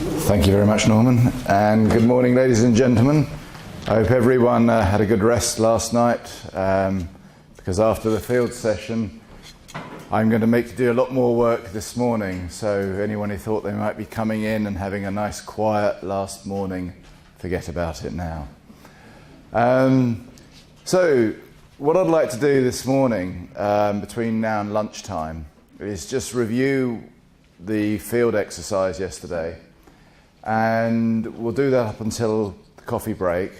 Thank you very much, Norman, and good morning, ladies and gentlemen. I hope everyone had a good rest last night, because after the field session I'm going to make you do a lot more work this morning, so anyone who thought they might be coming in and having a nice quiet last morning, forget about it now. So what I'd like to do this morning, between now and lunchtime, is just review the field exercise yesterday, and we'll do that up until the coffee break.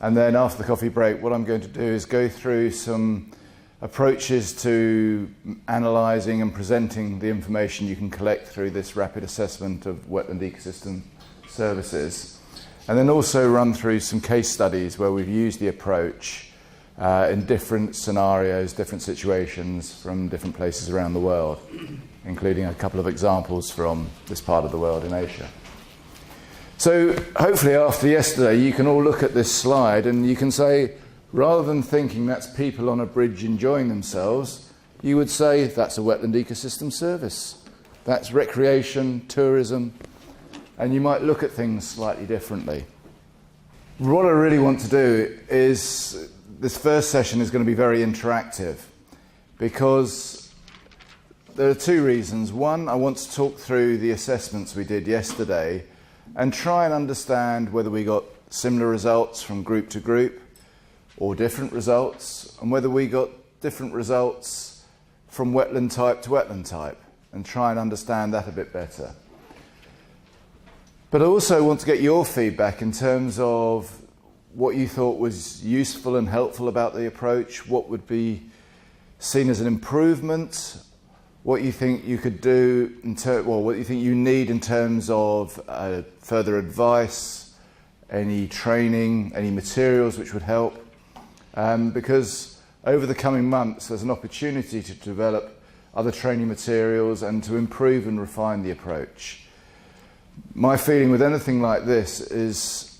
And then after the coffee break, what I'm going to do is go through some approaches to analysing and presenting the information you can collect through this rapid assessment of wetland ecosystem services, and then also run through some case studies where we've used the approach in different scenarios, different situations from different places around the world, including a couple of examples from this part of the world in Asia. So hopefully after yesterday you can all look at this slide and you can say, rather than thinking that's people on a bridge enjoying themselves, you would say that's a wetland ecosystem service. That's recreation, tourism, and you might look at things slightly differently. What I really want to do is, this first session is going to be very interactive, because there are two reasons. One, I want to talk through the assessments we did yesterday and try and understand whether we got similar results from group to group, or different results, and whether we got different results from wetland type to wetland type, and try and understand that a bit better. But I also want to get your feedback in terms of what you thought was useful and helpful about the approach, what would be seen as an improvement, what you think you could do, what you think you need in terms of further advice, any training, any materials which would help. Because over the coming months there's an opportunity to develop other training materials and to improve and refine the approach. My feeling with anything like this is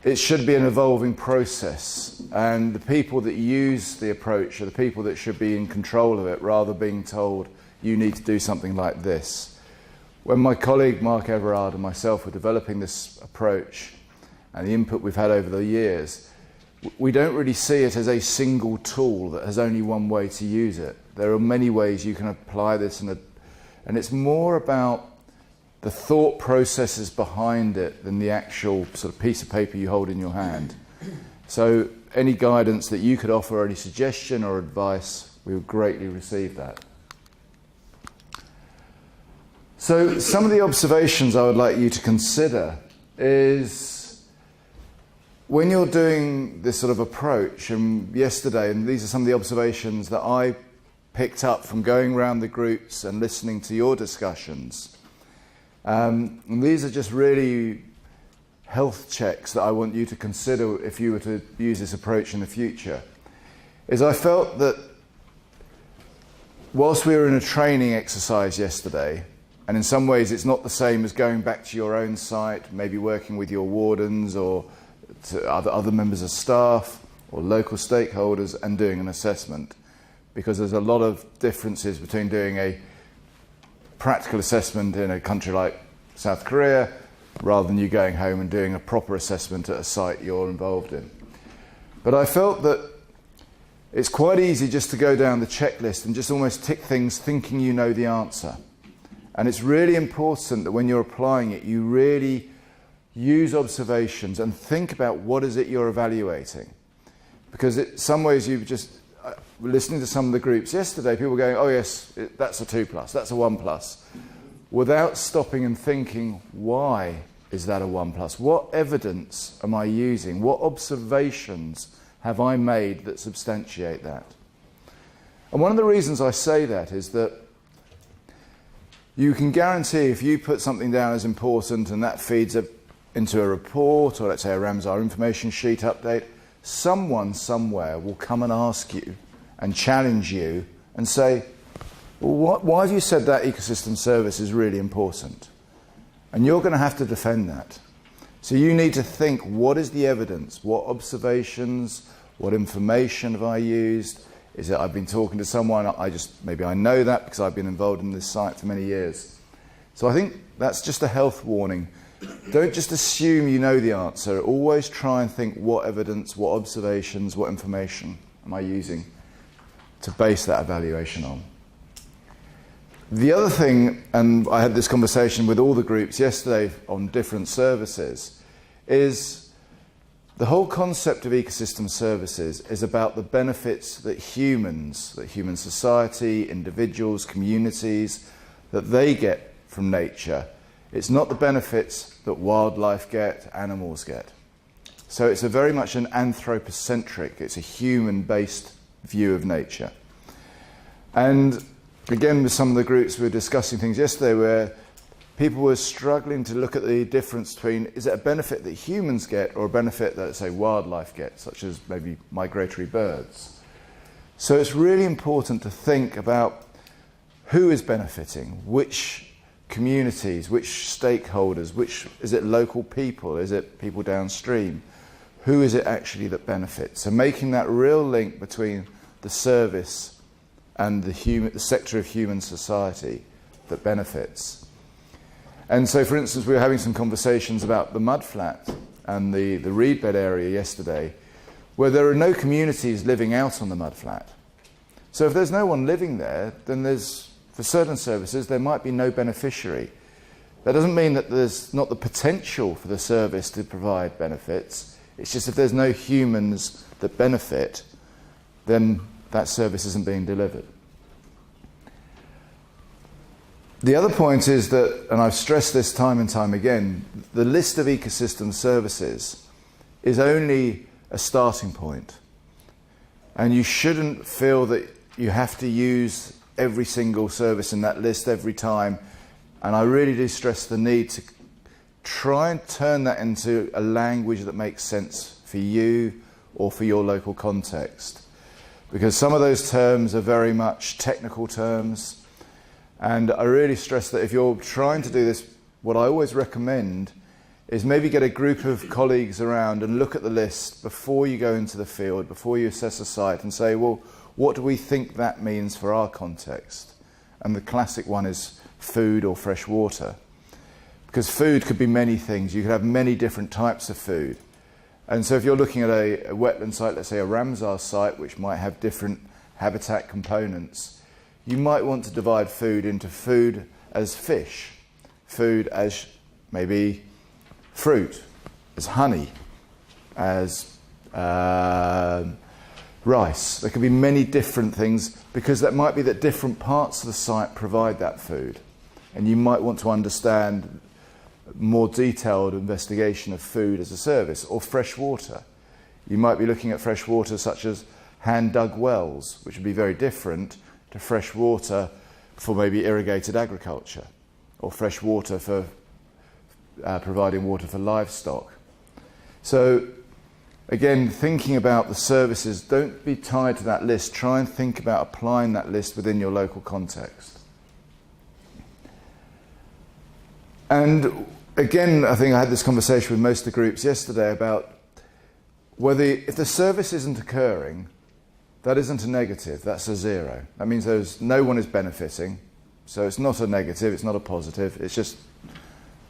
it should be an evolving process, and the people that use the approach are the people that should be in control of it, rather than being told you need to do something like this. When my colleague Mark Everard and myself were developing this approach and the input we've had over the years, we don't really see it as a single tool that has only one way to use it. There are many ways you can apply this, and it's more about the thought processes behind it than the actual sort of piece of paper you hold in your hand. So any guidance that you could offer, any suggestion or advice, we would greatly receive that. So some of the observations I would like you to consider is, when you're doing this sort of approach, and yesterday, and these are some of the observations that I picked up from going around the groups and listening to your discussions, and these are just really health checks that I want you to consider if you were to use this approach in the future, is I felt that whilst we were in a training exercise yesterday, and in some ways it's not the same as going back to your own site, maybe working with your wardens or to other members of staff or local stakeholders and doing an assessment, because there's a lot of differences between doing a practical assessment in a country like South Korea rather than you going home and doing a proper assessment at a site you're involved in. But I felt that it's quite easy just to go down the checklist and just almost tick things thinking you know the answer. And it's really important that when you're applying it, you really use observations and think about what is it you're evaluating. Because in some ways you've just, listening to some of the groups yesterday, people were going, oh yes, that's a 2+, that's a 1+, without stopping and thinking, why is that a 1+? What evidence am I using? What observations have I made that substantiate that? And one of the reasons I say that is that you can guarantee if you put something down as important and that feeds into a report, or let's say a Ramsar Information Sheet update, someone somewhere will come and ask you and challenge you and say, well, why have you said that ecosystem service is really important? And you're going to have to defend that. So you need to think, what is the evidence? What observations? What information have I used? Is it I've been talking to someone, maybe I know that because I've been involved in this site for many years. So I think that's just a health warning. Don't just assume you know the answer. Always try and think, what evidence, what observations, what information am I using to base that evaluation on? The other thing, and I had this conversation with all the groups yesterday on different services, is the whole concept of ecosystem services is about the benefits that human society, individuals, communities, that they get from nature. It's not the benefits that wildlife get, animals get. So it's very much an anthropocentric, it's a human-based view of nature. And again, with some of the groups, we were discussing things yesterday where people were struggling to look at the difference between, is it a benefit that humans get or a benefit that, say, wildlife gets, such as maybe migratory birds. So it's really important to think about who is benefiting, which communities, which stakeholders, is it local people, is it people downstream? Who is it actually that benefits? So making that real link between the service and the sector of human society that benefits. And so, for instance, we were having some conversations about the mudflat and the reed bed area yesterday, where there are no communities living out on the mudflat. So if there's no one living there, then for certain services, there might be no beneficiary. That doesn't mean that there's not the potential for the service to provide benefits. It's just if there's no humans that benefit, then that service isn't being delivered. The other point is that, and I've stressed this time and time again, the list of ecosystem services is only a starting point. And you shouldn't feel that you have to use every single service in that list every time. And I really do stress the need to try and turn that into a language that makes sense for you or for your local context. Because some of those terms are very much technical terms. And I really stress that if you're trying to do this, what I always recommend is maybe get a group of colleagues around and look at the list before you go into the field, before you assess a site, and say, well, what do we think that means for our context? And the classic one is food or fresh water. Because food could be many things. You could have many different types of food. And so if you're looking at a wetland site, let's say a Ramsar site, which might have different habitat components, you might want to divide food into food as fish, food as maybe fruit, as honey, as rice. There could be many different things, because that might be that different parts of the site provide that food. And you might want to understand more detailed investigation of food as a service, or fresh water. You might be looking at fresh water such as hand-dug wells, which would be very different to fresh water for maybe irrigated agriculture, or fresh water for providing water for livestock. So again, thinking about the services, don't be tied to that list. Try and think about applying that list within your local context. And again, I think I had this conversation with most of the groups yesterday about whether, if the service isn't occurring, that isn't a negative, that's a zero. That means no one is benefiting, so it's not a negative, it's not a positive, it's just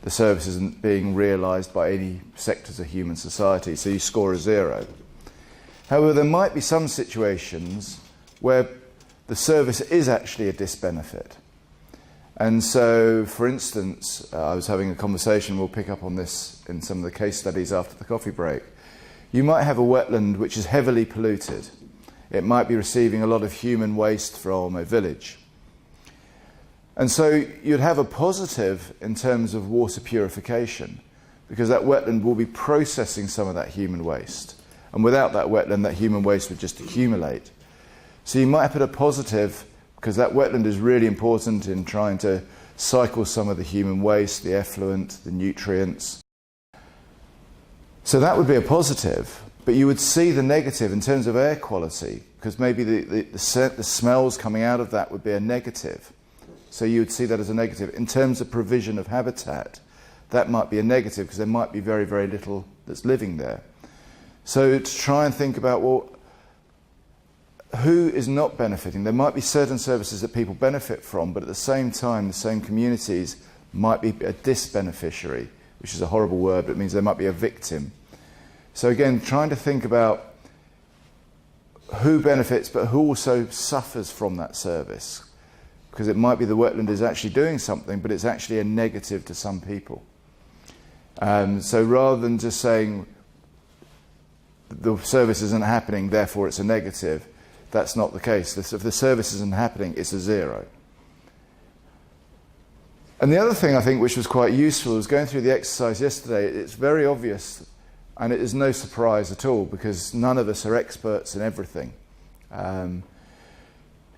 the service isn't being realised by any sectors of human society, so you score a zero. However, there might be some situations where the service is actually a disbenefit. And so, for instance, I was having a conversation, we'll pick up on this in some of the case studies after the coffee break. You might have a wetland which is heavily polluted. It might be receiving a lot of human waste from a village. And so you'd have a positive in terms of water purification, because that wetland will be processing some of that human waste. And without that wetland, that human waste would just accumulate. So you might put a positive, because that wetland is really important in trying to cycle some of the human waste, the effluent, the nutrients. So that would be a positive, but you would see the negative in terms of air quality, because maybe the smells coming out of that would be a negative. So you would see that as a negative. In terms of provision of habitat, that might be a negative, because there might be very, very little that's living there. So to try and think about, well, who is not benefiting? There might be certain services that people benefit from, but at the same time, the same communities might be a disbeneficiary, which is a horrible word, but it means they might be a victim. So again, trying to think about who benefits, but who also suffers from that service. Because it might be the wetland is actually doing something, but it's actually a negative to some people. So rather than just saying the service isn't happening, therefore it's a negative, that's not the case. If the service isn't happening, it's a zero. And the other thing I think which was quite useful was going through the exercise yesterday. It's very obvious, and it is no surprise at all, because none of us are experts in everything,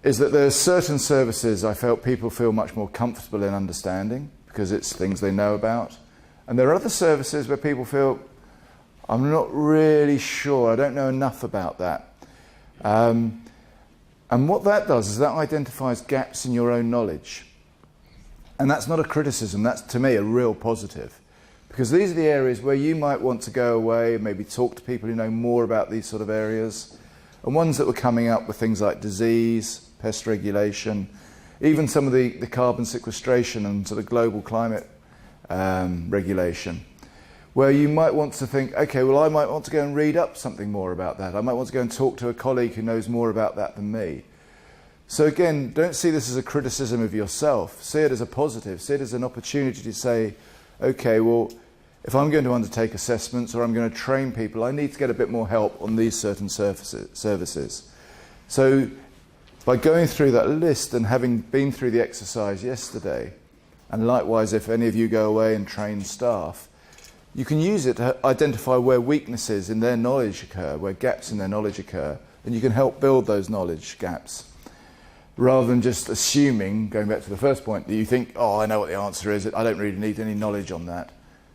is that there are certain services I felt people feel much more comfortable in understanding because it's things they know about. And there are other services where people feel, I'm not really sure, I don't know enough about that. And what that does is that identifies gaps in your own knowledge. And that's not a criticism, that's to me a real positive. Because these are the areas where you might want to go away, maybe talk to people who know more about these sort of areas. And ones that were coming up were things like disease, pest regulation, even some of the carbon sequestration and sort of global climate regulation, where you might want to think, okay, well, I might want to go and read up something more about that. I might want to go and talk to a colleague who knows more about that than me. So again, don't see this as a criticism of yourself. See it as a positive. See it as an opportunity to say, okay, well, if I'm going to undertake assessments or I'm going to train people, I need to get a bit more help on these certain services. So by going through that list and having been through the exercise yesterday, and likewise if any of you go away and train staff, you can use it to identify where weaknesses in their knowledge occur, where gaps in their knowledge occur, and you can help build those knowledge gaps. Rather than just assuming, going back to the first point, that you think, oh, I know what the answer is, I don't really need any knowledge on that.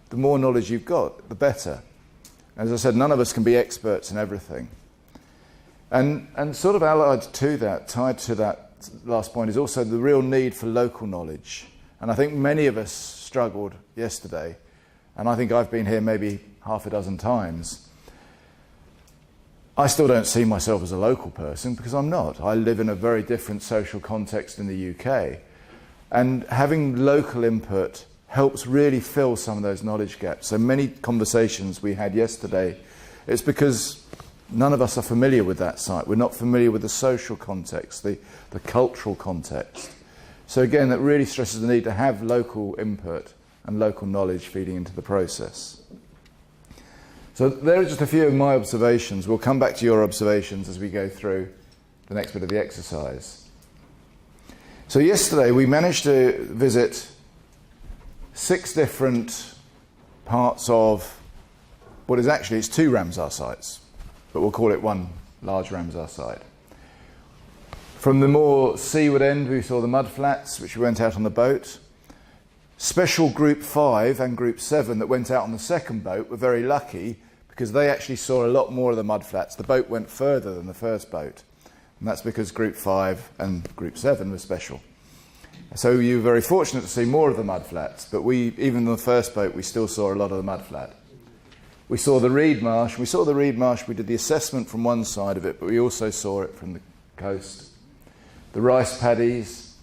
The more knowledge you've got, the better. As I said, none of us can be experts in everything. And sort of allied to that, tied to that last point, is also the real need for local knowledge. And I think many of us struggled yesterday, and I think I've been here maybe half a dozen times. I still don't see myself as a local person because I'm not. I live in a very different social context in the UK. And having local input helps really fill some of those knowledge gaps. So many conversations we had yesterday, it's because none of us are familiar with that site. We're not familiar with the social context, the cultural context. So again, that really stresses the need to have local input and local knowledge feeding into the process. So there are just a few of my observations. We'll come back to your observations as we go through the next bit of the exercise. So yesterday we managed to visit 6 different parts of what is actually, it's 2 Ramsar sites, but we'll call it one large Ramsar site. From the more seaward end we saw the mudflats, which we went out on the boat. Special Group 5 and Group 7 that went out on the second boat were very lucky because they actually saw a lot more of the mudflats. The boat went further than the first boat, and that's because Group 5 and Group 7 were special. So you were very fortunate to see more of the mudflats, but even in the first boat, we still saw a lot of the mudflat. We saw the reed marsh. We saw the reed marsh. We did the assessment from one side of it, but we also saw it from the coast. The rice paddies,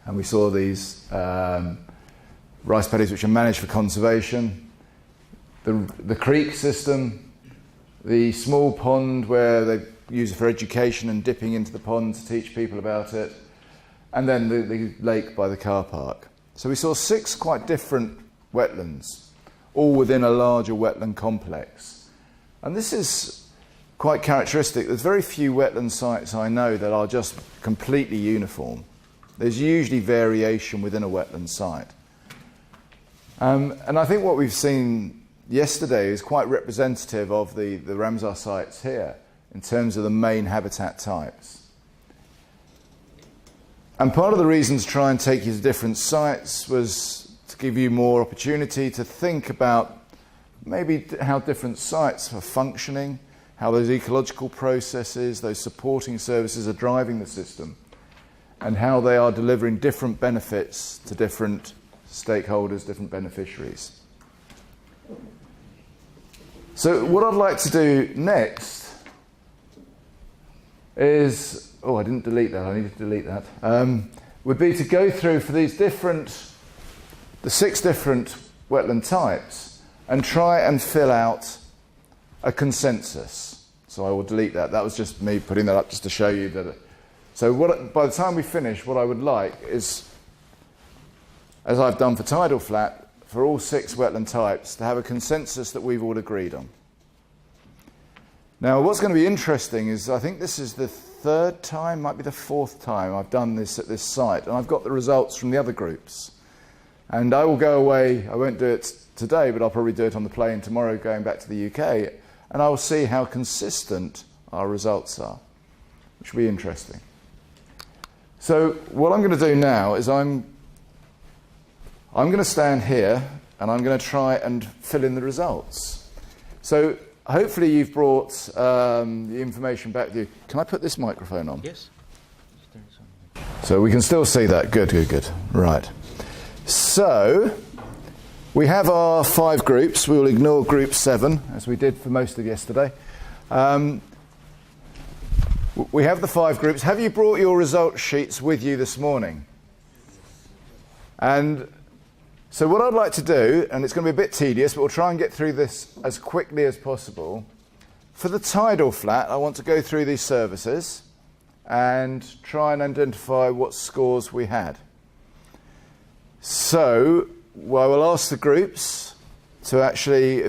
and we saw these rice paddies which are managed for conservation. The creek system, the small pond where they use it for education and dipping into the pond to teach people about it, and then the lake by the car park. So we saw 6 quite different wetlands, all within a larger wetland complex. And this is quite characteristic. There's very few wetland sites I know that are just completely uniform. There's usually variation within a wetland site. And I think what we've seen yesterday is quite representative of the Ramsar sites here in terms of the main habitat types. And part of the reason to try and take you to different sites was to give you more opportunity to think about maybe how different sites are functioning, how those ecological processes, those supporting services are driving the system, and how they are delivering different benefits to different stakeholders, different beneficiaries. So what I'd like to do next is, I didn't delete that, I need to delete that, would be to go through for these different the 6 different wetland types and try and fill out a consensus. So I will delete that. That was just me putting that up just to show you that. So by the time we finish, what I would like is, as I've done for tidal flat, for all 6 wetland types, to have a consensus that we've all agreed on. Now, what's going to be interesting is I think this is the 3rd time, might be the 4th time I've done this at this site, and I've got the results from the other groups. And I will go away, I won't do it today, but I'll probably do it on the plane tomorrow going back to the UK, and I will see how consistent our results are, which will be interesting. So what I'm going to do now is I'm going to stand here and I'm going to try and fill in the results. So hopefully you've brought the information back with you. Can I put this microphone on? Yes. So we can still see that. Good, good, good. Right. So we have our 5 groups. We will ignore group 7, as we did for most of yesterday. We have the 5 groups. Have you brought your result sheets with you this morning? And so what I'd like to do, and it's going to be a bit tedious, but we'll try and get through this as quickly as possible. For the tidal flat, I want to go through these services and try and identify what scores we had. So I will ask the groups to actually,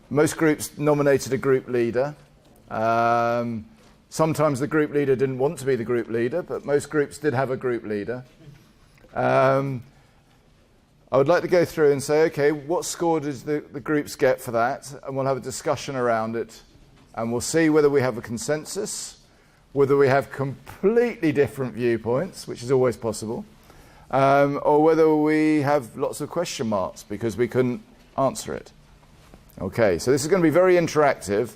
most groups nominated a group leader. Sometimes the group leader didn't want to be the group leader, but most groups did have a group leader. I would like to go through and say, okay, what score does the groups get for that? And we'll have a discussion around it. And we'll see whether we have a consensus, whether we have completely different viewpoints, which is always possible, or whether we have lots of question marks because we couldn't answer it. Okay, so this is going to be very interactive.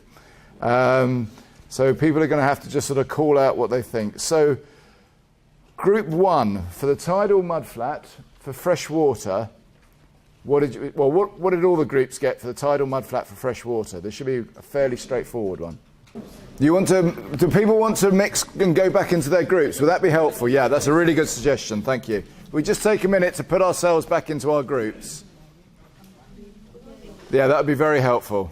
So people are going to have to just sort of call out what they think. So group 1, for the tidal mudflat, for fresh water, what did all the groups get for the tidal mudflat for fresh water? This should be a fairly straightforward one. Do people want to mix and go back into their groups? Would that be helpful? Yeah, that's a really good suggestion. Thank you. We just take a minute to put ourselves back into our groups. Yeah, that would be very helpful.